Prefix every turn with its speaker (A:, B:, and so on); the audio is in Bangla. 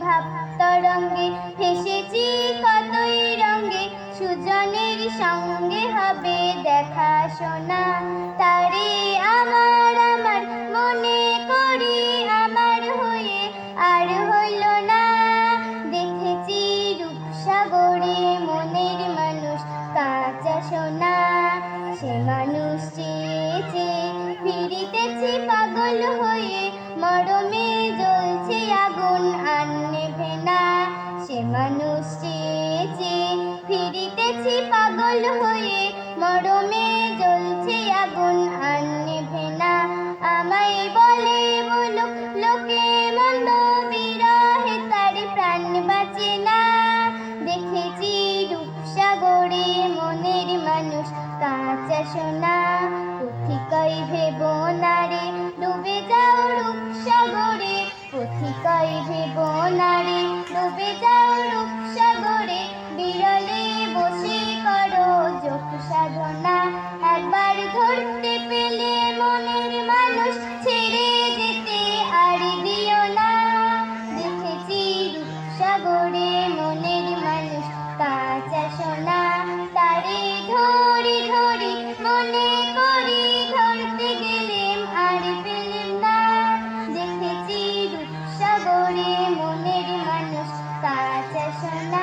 A: ভাব তরঙ্গে ভেসেছি কতই রঙে, সুজনের সঙ্গে হবে দেখা শোনা। তারে আমার আমার মনে করি আমার হয়ে আর হইল না। দেখেছি রূপসাগরে মনের মানুষ কাঁচা সোনা, সে মানুষ চেয়েছে ফিরিতেছি পাগল হয়ে, মরমে জ্বলছে আগুন আর নেভে না। সে মানুষ চেয়েছে ফিরিতেছি পাগল হয়ে, মরমে জ্বলছে আগুন আর নেভে না। আমায় বলে বলুক লোকে মন্দ, বিরহে তার প্রাণ বাঁচে না। দেখেছি রূপসাগরে মনের মানুষ কাঁচা সোনা, পথিকই ভেব না রে ডুবে যাও রূপসাগরে, পথিকই ভেব না রে ডুবে যাও রূপসাগরে। বিরলে বসে করো যোগ সাধনা, একবার ধরতে পেলে মনের মানুষ ছেড়ে যেতে আর দিও না। দেখেছি রূপসাগরে মনের মানুষ কাঁচা সোনা, তারে ধরি ধরি মনে করি ধরতে গেলেম আর পেলেম না। দেখেছি রূপসাগরে মনের মানুষ কাঁচা সোনা।